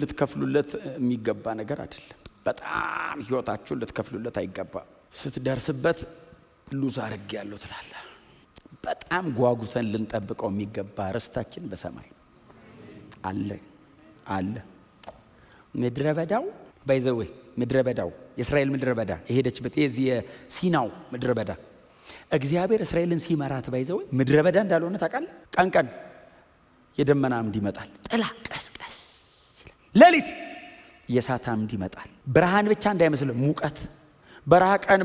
ልትከፍሉለት የሚገባ ነገር አይደለም። በጣም ህይወታችሁን ልትከፍሉለት አይገባም። ስትደርስበት ሉዝ አድርጌያለሁ ትላለህ። በጣም ጓጉተን ልንጠብቀው የሚገባ ርስታችን በሰማይ አለ። ምድረ በዳው ባይዘዌ ምድረ በዳው የእስራኤል ምድረ በዳ የሄደችበት የዚህ የሲናው ምድረ በዳ እግዚአብሔር እስራኤልን ሲመራት ባይዘዌ ምድረ በዳ እንዳልሆነ ታውቃለህ። ቀን የደመና አምድ ይመጣል፣ ጥላ ቀስቀስ፣ ሌሊት የእሳት አምድ ይመጣል። ብርሃን ብቻ እንዳይመስል ሙቀት። በረሃ ቀን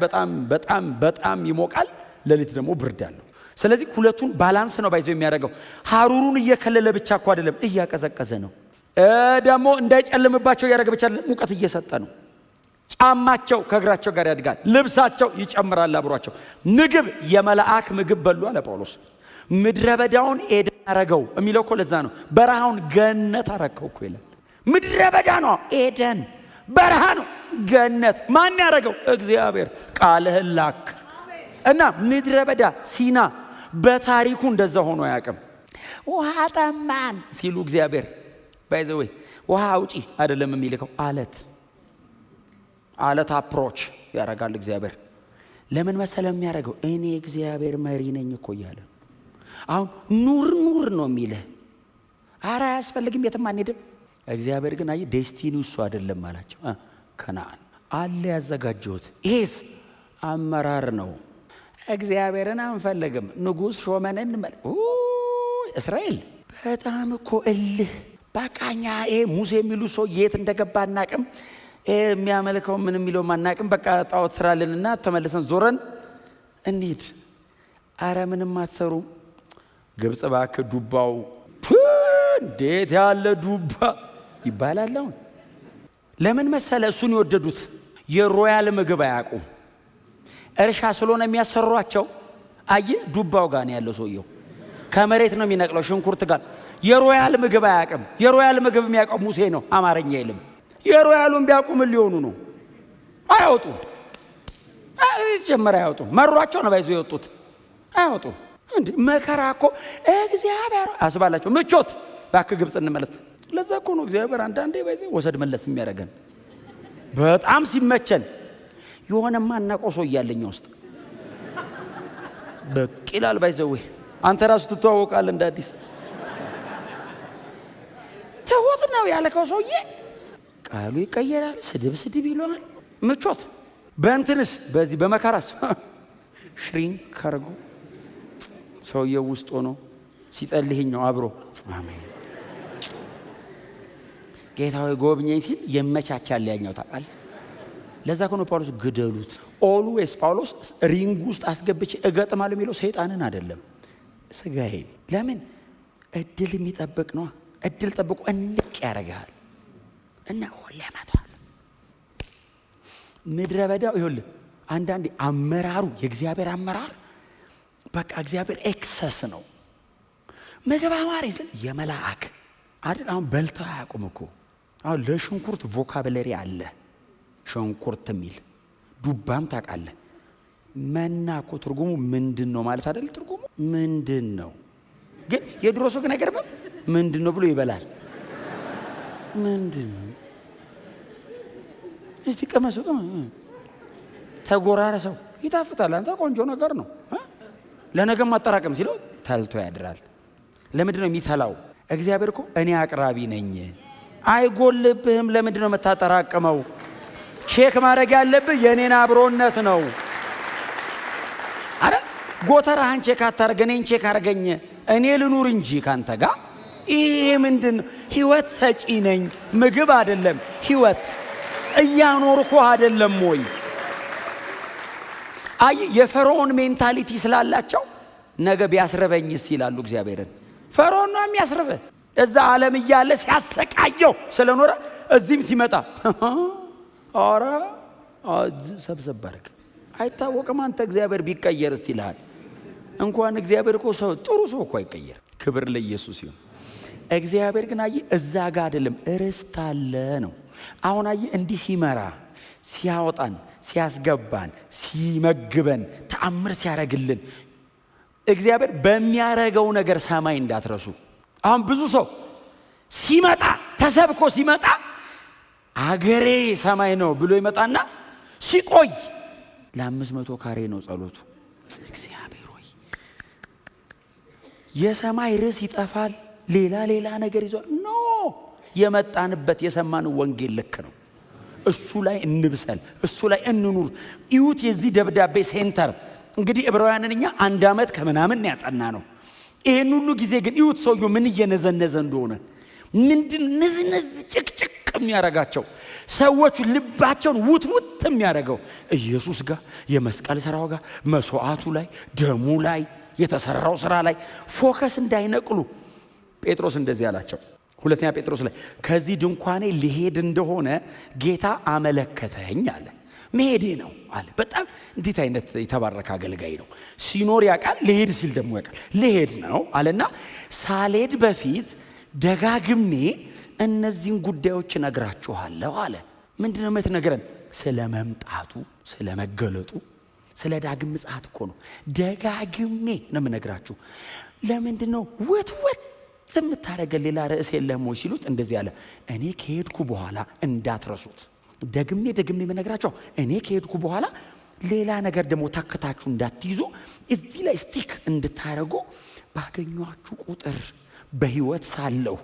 በጣም ይሞቃል፣ ሌሊት ደግሞ ብርድ አለው። ስለዚህ ሁለቱን ባላንስ ነው ባይዘው የሚያደርገው። ሀሩሩን እየከለለ ብቻ እኮ አይደለም፣ እያቀዘቀዘ ነው። ደግሞ እንዳይጨልምባቸው እያደረገ ብቻ አይደለም፣ ሙቀት እየሰጠ ነው። ጫማቸው ከእግራቸው ጋር ያድጋል፣ ልብሳቸው ይጨምራል አብሯቸው። ምግብ የመላእክ ምግብ በሉ አለ ጳውሎስ። ምድረ በዳውን ኤደን አረገው የሚለው እኮ ለዛ ነው። በረሃውን ገነት አረከው እኮ ይላል። ምድረ በዳ ነው ኤደን፣ በረሃ ነው ገነት። ማን ያረገው? እግዚአብሔር። ቃልህን ላክ እና ምድረ በዳ ሲና በታሪኩ እንደዛ ሆኖ አያውቅም። ውሃ ጠማን ሲሉ እግዚአብሔር ባይዘወይ ውሃ አውጪ አይደለም የሚልከው፣ አለት አፕሮች ያደርጋል እግዚአብሔር። ለምን መሰለ የሚያደርገው? እኔ እግዚአብሔር መሪ ነኝ እኮ እያለ አሁን ኑር ነው የሚልህ። ኧረ አያስፈልግም የትም አንሄድም። እግዚአብሔር ግን አይ ዴስቲኒው እሱ አይደለም አላቸው። ከነዓን አለ ያዘጋጀሁት። ይሄስ አመራር ነው። እግዚአብሔርን አንፈልግም ንጉሥ ሾመን እንመል። እስራኤል በጣም እኮ እልህ በቃኛ። ይሄ ሙሴ የሚሉ ሰው የት እንደገባ አናቅም። የሚያመልከው ምን የሚለው አናቅም። በቃ ጣዖት ስራልንና ተመልሰን ዞረን እንሂድ። አረ ምንም አትሰሩ። ግብጽ እባክህ ዱባው እንዴት ያለ ዱባ ይባላል። አሁን ለምን መሰለ እሱን የወደዱት? የሮያል ምግብ አያውቁም። እርሻ ስለሆነ የሚያሰሯቸው። አይ ዱባው ጋር ነው ያለው ሰውየው፣ ከመሬት ነው የሚነቅለው ሽንኩርት ጋር። የሮያል ምግብ አያውቅም። የሮያል ምግብ የሚያውቀው ሙሴ ነው። አማርኛ የለም። የሮያሉን ቢያውቁ ምን ሊሆኑ ነው? አያወጡም። ጀመረ አያወጡም። መሯቸው ነው ባይዞ የወጡት። አያወጡም። እንዴ መከራ እኮ እግዚአብሔር አስባላቸው። ምቾት እባክህ ግብጽ እንመለስ። ለዛ እኮ ነው እግዚአብሔር አንዳንዴ ባይዞ ወሰድ መለስ የሚያደርገን። በጣም ሲመቸን የሆነማ እናቆሶ እያለኝ ውስጥ በቂላል ባይዘው አንተ ራሱ ትተዋወቃለህ እንደ አዲስ። ተውት ነው ያለከው ሰውዬ ቃሉ ይቀየራል። ስድብ ይሏል። ምቾት በእንትንስ በዚህ በመከራስ ሽሪንክ ካርጎ ሰውየው ውስጥ ሆኖ ሲጸልይኝ ነው አብሮ አሜን ጌታ ሆይ ጎብኘኝ ሲል የመቻቻል ያኛው ታውቃለህ። ለዛ ነው ጳውሎስ ግደሉት። ኦልዌስ ጳውሎስ ሪንግ ውስጥ አስገብቼ እገጥማለሁ የሚለው ሰይጣንን አይደለም ስጋዬን። ለምን እድል የሚጠብቅ ነው። እድል ጠብቆ እንቅ ያደርጋል እና ሁሌ ያማታል። ምድረ በዳው ይኸውልህ አንዳንዴ አመራሩ የእግዚአብሔር አመራር በቃ እግዚአብሔር ኤክሰስ ነው። ምግብ አማሪ ስል የመላእክ አይደል? አሁን በልተው አያውቁም እኮ። አሁን ለሽንኩርት ቮካብለሪ አለ። ሽንኩርት የሚል ዱባም ታውቃለህ። መና እኮ ትርጉሙ ምንድን ነው ማለት አይደል? ትርጉሙ ምንድን ነው ግን የድሮ ሰው ነገር ምንድን ነው ብሎ ይበላል። ምንድን ነው እስቲ ቀመሱ ተጎራረሰው ይጣፍጣል። አንተ ቆንጆ ነገር ነው ለነገም ማጠራቀም ሲለው ተልቶ ያድራል። ለምንድን ነው የሚተላው? እግዚአብሔር እኮ እኔ አቅራቢ ነኝ አይጎልብህም። ለምንድን ነው የምታጠራቅመው? ቼክ ማድረግ ያለብህ የኔን አብሮነት ነው አይደል? ጎተራህን ቼክ አታርገ እኔን ቼክ አርገኝ። እኔ ልኑር እንጂ ካንተ ጋር። ይሄ ምንድን ነው? ህይወት ሰጪ ነኝ። ምግብ አይደለም ህይወት እያኖርኩ አይደለም ወይ? አይ የፈርዖን ሜንታሊቲ ስላላቸው ነገ ቢያስረበኝስ ይላሉ እግዚአብሔርን። ፈርዖን ነው የሚያስርበህ። እዛ ዓለም እያለ ሲያሰቃየው ስለኖረ እዚህም ሲመጣ አረ ሰብሰብ ባርክ አይታወቅም። አንተ እግዚአብሔር ቢቀየርስ ይልሃል። እንኳን እግዚአብሔር እኮ ሰው ጥሩ ሰው እኮ አይቀየር። ክብር ለኢየሱስ ይሁን። እግዚአብሔር ግን አይ እዛ ጋር አይደለም ርስት አለ ነው። አሁን አይ እንዲህ ሲመራ ሲያወጣን ሲያስገባን ሲመግበን ተአምር ሲያረግልን እግዚአብሔር በሚያረገው ነገር ሰማይ እንዳትረሱ። አሁን ብዙ ሰው ሲመጣ ተሰብኮ ሲመጣ አገሬ ሰማይ ነው ብሎ ይመጣና ሲቆይ ለ500 ካሬ ነው ጸሎቱ። እግዚአብሔር ሆይ የሰማይ ርዕስ ይጠፋል። ሌላ ነገር ይዟል። ኖ የመጣንበት የሰማነው ወንጌል ልክ ነው። እሱ ላይ እንብሰል፣ እሱ ላይ እንኑር። ይሁት የዚህ ደብዳቤ ሴንተር እንግዲህ ዕብራውያንን እኛ 1 ዓመት ከምናምን ያጠና ነው። ይሄን ሁሉ ጊዜ ግን ይሁት ሰውየው ምን እየነዘነዘ እንደሆነ ምንድን ንዝንዝ ጭቅጭቅ የሚያረጋቸው ሰዎቹ ልባቸውን ውት የሚያረገው ኢየሱስ ጋር የመስቀል ስራው ጋር መስዋዕቱ ላይ ደሙ ላይ የተሰራው ስራ ላይ ፎከስ እንዳይነቅሉ ጴጥሮስ እንደዚህ አላቸው። ሁለተኛ ጴጥሮስ ላይ ከዚህ ድንኳኔ ሊሄድ እንደሆነ ጌታ አመለከተኝ አለ። መሄዴ ነው አለ። በጣም እንዴት አይነት የተባረከ አገልጋይ ነው። ሲኖር ያውቃል፣ ሊሄድ ሲል ደግሞ ያውቃል። ሊሄድ ነው አለና ሳልሄድ በፊት ደጋግሜ እነዚህን ጉዳዮች እነግራችኋለሁ አለ። ምንድነው የምትነግረን? ስለ መምጣቱ፣ ስለ መገለጡ፣ ስለ ዳግም ምጽአት እኮ ነው። ደጋግሜ ነው የምነግራችሁ። ለምንድን ነው ወትወት የምታደርገን ሌላ ርዕስ የለም ወይ ሲሉት እንደዚህ አለ። እኔ ከሄድኩ በኋላ እንዳትረሱት። ደግሜ የምነግራችሁ እኔ ከሄድኩ በኋላ ሌላ ነገር ደግሞ ታከታችሁ እንዳትይዙ፣ እዚህ ላይ ስቲክ እንድታረጉ ባገኟችሁ ቁጥር በህይወት ሳለሁ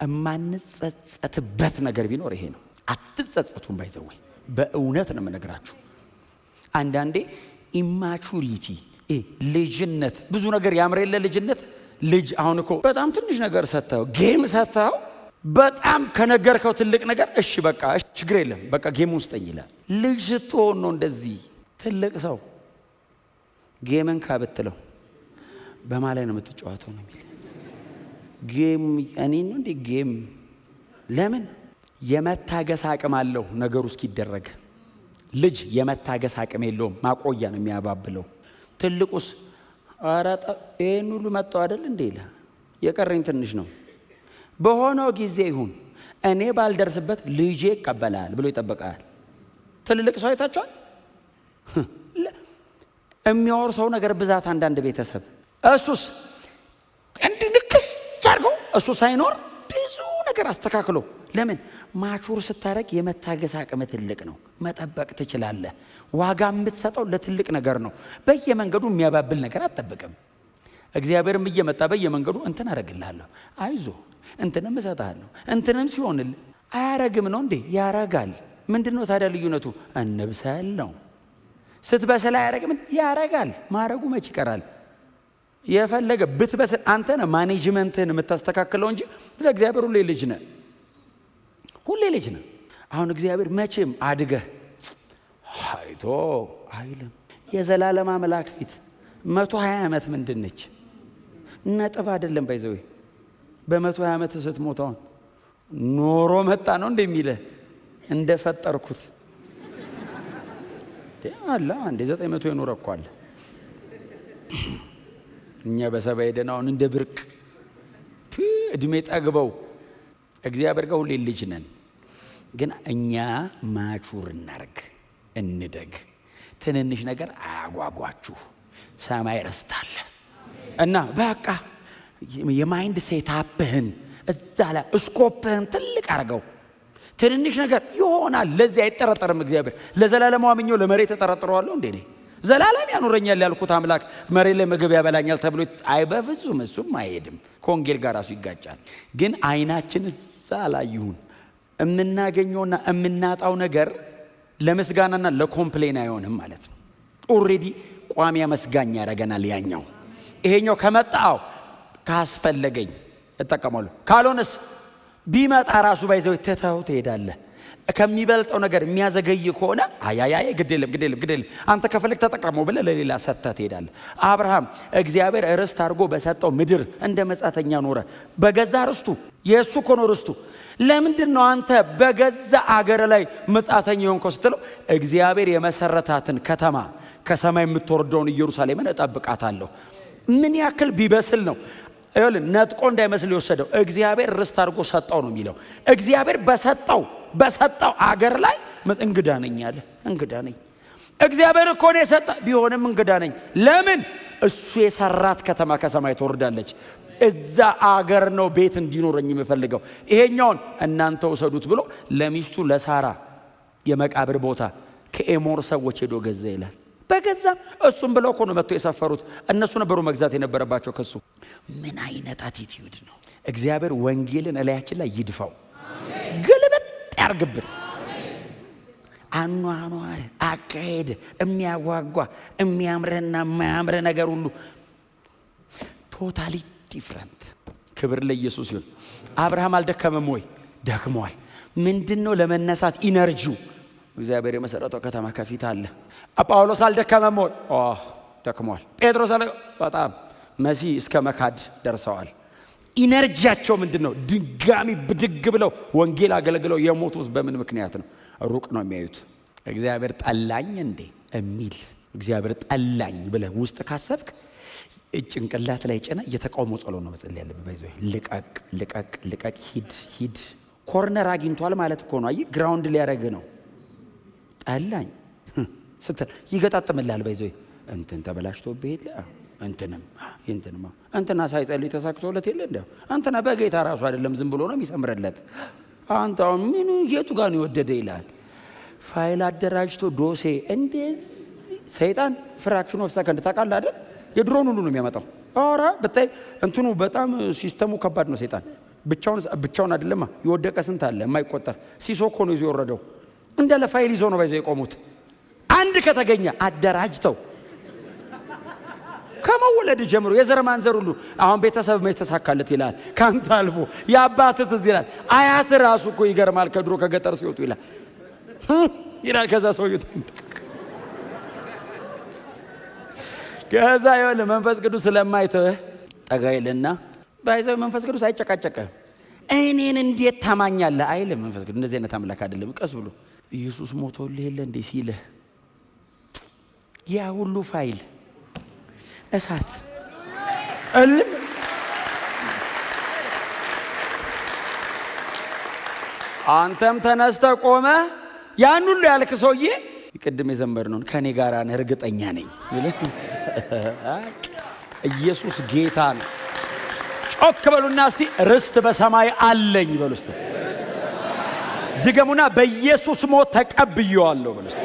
እማንጸጸትበት ነገር ቢኖር ይሄ ነው። አትጸጸቱም። ባይዘወይ በእውነት ነው የምነግራችሁ። አንዳንዴ ኢማቹሪቲ ልጅነት፣ ብዙ ነገር ያምር የለ ልጅነት። ልጅ አሁን እኮ በጣም ትንሽ ነገር ሰጥተው ጌም ሰጥተው በጣም ከነገርከው ትልቅ ነገር እሺ በቃ ችግር የለም በቃ ጌም ውስጠኝ ይላል። ልጅ ስትሆን ነው እንደዚህ። ትልቅ ሰው ጌምን ካብትለው በማላይ ነው የምትጫወተው ነው የሚል ጌም እኔ ነው እንዴ ጌም? ለምን የመታገስ አቅም አለው ነገሩ እስኪደረግ። ልጅ የመታገስ አቅም የለውም፣ ማቆያ ነው የሚያባብለው። ትልቁስ አራጣ ይሄን ሁሉ መጣው አይደል እንዴ ይላል። የቀረኝ ትንሽ ነው፣ በሆነው ጊዜ ይሁን እኔ ባልደርስበት ልጄ ይቀበላል ብሎ ይጠብቃል። ትልልቅ ሰው አይታችኋል? የሚያወርሰው ነገር ብዛት። አንዳንድ ቤተሰብ እሱስ እንድንክስ አድርገው እሱ ሳይኖር ብዙ ነገር አስተካክሎ። ለምን ማቹር ስታረግ የመታገስ አቅም ትልቅ ነው፣ መጠበቅ ትችላለህ። ዋጋ የምትሰጠው ለትልቅ ነገር ነው። በየመንገዱ የሚያባብል ነገር አትጠብቅም። እግዚአብሔርም እየመጣ በየመንገዱ እንትን አረግልሃለሁ፣ አይዞ እንትንም እሰጥሃለሁ፣ እንትንም ሲሆንልህ አያረግም ነው እንዴ? ያረጋል። ምንድነው ታዲያ ልዩነቱ? እንብሰል ነው። ስትበስል አያረግም? ያረጋል። ማረጉ መች ይቀራል? የፈለገ ብትበስል አንተ ነህ ማኔጅመንትህን የምታስተካክለው እንጂ ለእግዚአብሔር ሁሌ ልጅ ነህ፣ ሁሌ ልጅ ነህ። አሁን እግዚአብሔር መቼም አድገህ አይቶ አይልም። የዘላለም አምላክ ፊት 120 ዓመት ምንድነች? ነጥብ አይደለም። ባይዘው በ120 ዓመት ስትሞታውን ኖሮ መጣ ነው እንደሚልህ እንደፈጠርኩት አለ። አንዴ 900 የኖረ እኮ አለ። እኛ በሰባ ሄደናውን እንደ ብርቅ እድሜ ጠግበው እግዚአብሔር ጋር ሁሌ ልጅ ነን። ግን እኛ ማቹር እናርግ፣ እንደግ። ትንንሽ ነገር አያጓጓችሁ። ሰማይ ርስታለ እና በቃ የማይንድ ሴታፕህን እዛ ላይ እስኮፕህን ትልቅ አርገው። ትንንሽ ነገር ይሆናል። ለዚህ አይጠረጠርም እግዚአብሔር። ለዘላለም አምኜው ለመሬት ተጠረጥረዋለሁ እንዴ? ዘላለም ያኖረኛል ያልኩት አምላክ መሬት ላይ ምግብ ያበላኛል ተብሎ አይ በፍጹም እሱም አይሄድም። ከወንጌል ጋር ራሱ ይጋጫል። ግን አይናችን እዛ ላይ ይሁን። የምናገኘውና የምናጣው ነገር ለምስጋናና ለኮምፕሌን አይሆንም ማለት ነው። ኦሬዲ ቋሚ መስጋኛ ያደርገናል ያኛው። ይሄኛው ከመጣው ካስፈለገኝ እጠቀማለሁ፣ ካልሆነስ ቢመጣ ራሱ ባይዘው ተታው ትሄዳለህ። ከሚበልጠው ነገር የሚያዘገይ ከሆነ አያያይ ግዴለም አንተ ከፈለክ ተጠቀመው ብለህ ለሌላ ሰጥተህ ትሄዳለህ። አብርሃም እግዚአብሔር ርስት አድርጎ በሰጠው ምድር እንደ መጻተኛ ኖረ። በገዛ ርስቱ የእሱ እኮ ነው ርስቱ። ለምንድን ነው አንተ በገዛ አገር ላይ መጻተኛ የሆንከው ስትለው፣ እግዚአብሔር የመሰረታትን ከተማ ከሰማይ የምትወርደውን ኢየሩሳሌምን እጠብቃታለሁ። ምን ያክል ቢበስል ነው ይኸውልህ፣ ነጥቆ እንዳይመስል የወሰደው እግዚአብሔር ርስት አድርጎ ሰጠው ነው የሚለው። እግዚአብሔር በሰጠው አገር ላይ እንግዳ ነኝ አለ። እንግዳ ነኝ። እግዚአብሔር እኮ ነው የሰጠ፣ ቢሆንም እንግዳ ነኝ። ለምን? እሱ የሰራት ከተማ ከሰማይ ትወርዳለች። እዛ አገር ነው ቤት እንዲኖረኝ የምፈልገው። ይሄኛውን እናንተ ወሰዱት ብሎ ለሚስቱ ለሳራ የመቃብር ቦታ ከኤሞር ሰዎች ሄዶ ገዛ ይላል። በገዛም እሱም ብለው እኮ ነው መጥቶ የሰፈሩት። እነሱ ነበሩ መግዛት የነበረባቸው ከሱ። ምን አይነት አቲቲዩድ ነው! እግዚአብሔር ወንጌልን እላያችን ላይ ይድፋው፣ ግልብጥ ያርግብን። አኗኗር አካሄድ የሚያጓጓ የሚያምርህና የማያምርህ ነገር ሁሉ ቶታሊ ዲፍረንት። ክብር ለኢየሱስ ይሁን። አብርሃም አልደከመም ወይ? ደክሟል። ምንድነው ለመነሳት ኢነርጂው? እግዚአብሔር የመሰረተው ከተማ ከፊት አለ። ጳውሎስ አልደከመም ወይ? ደክሟል። ጴጥሮስ በጣም መሲ እስከ መካድ ደርሰዋል። ኢነርጂያቸው ምንድነው? ድጋሚ ብድግ ብለው ወንጌል አገልግለው የሞቱት በምን ምክንያት ነው? ሩቅ ነው የሚያዩት። እግዚአብሔር ጠላኝ እንዴ እሚል እግዚአብሔር ጠላኝ ብለህ ውስጥ ካሰብክ ጭንቅላት ላይ ጭና የተቃውሞ ጸሎት ነው መጸለይ ያለብህ። ባይዘው ልቀቅ ሂድ። ኮርነር አግኝቷል ማለት እኮ ነው። አይ ግራውንድ ሊያረግ ነው። ጠላኝ ስትል ይገጣጥምልሃል። ባይዘው እንትን ተበላሽቶብህ የለ እንትንም እንትና ሳይጸልይ ተሳክቶለት የለ እንደው እንትና በጌታ ራሱ አይደለም ዝም ብሎ ነው የሚሰምረለት። አንተ አሁን ምን የቱ ጋር ነው የወደደ ይላል። ፋይል አደራጅቶ ዶሴ እንደዚህ ሰይጣን ፍራክሽን ኦፍ ሰከንድ ታውቃለህ አይደል? የድሮን ሁሉ ነው የሚያመጣው። ኧረ በታይ እንትኑ በጣም ሲስተሙ ከባድ ነው። ሰይጣን ብቻውን አይደለም የወደቀ ስንት አለ የማይቆጠር። ሲሶኮ ነው ይዞ የወረደው እንዳለ ፋይል ይዞ ነው ባይዘው የቆሙት። አንድ ከተገኘ አደራጅተው ከመወለድ ጀምሮ የዘር ማንዘር ሁሉ አሁን ቤተሰብ መች ተሳካለት ይላል። ካንተ አልፎ የአባትህ ትዝ ይላል። አያት ራሱ እኮ ይገርማል። ከድሮ ከገጠር ሲወጡ ይላል ይላል። ከዛ ሰውየው ከዛ ይኸውልህ መንፈስ ቅዱስ ስለማይተህ ጠጋይልና ባይዘው መንፈስ ቅዱስ አይጨቃጨቅም። እኔን እንዴት ታማኛለህ አይልም። መንፈስ ቅዱስ እንደዚህ አይነት አምላክ አይደለም። ቀስ ብሎ ኢየሱስ ሞቶልህ የለ እንዴ ሲልህ ያ ሁሉ ፋይል እሳት እልም አንተም ተነስተህ ቆመ ያን ሁሉ ያልክ ሰውዬ ቅድም የዘመርነውን ከኔ ጋር ነህ እርግጠኛ ነኝ ይልህ። ኢየሱስ ጌታ ነው። ጮክ በሉና እስቲ ርስት በሰማይ አለኝ በሉ እስቲ። ድገሙና በኢየሱስ ሞት ተቀብየዋለሁ በሉ እስቲ።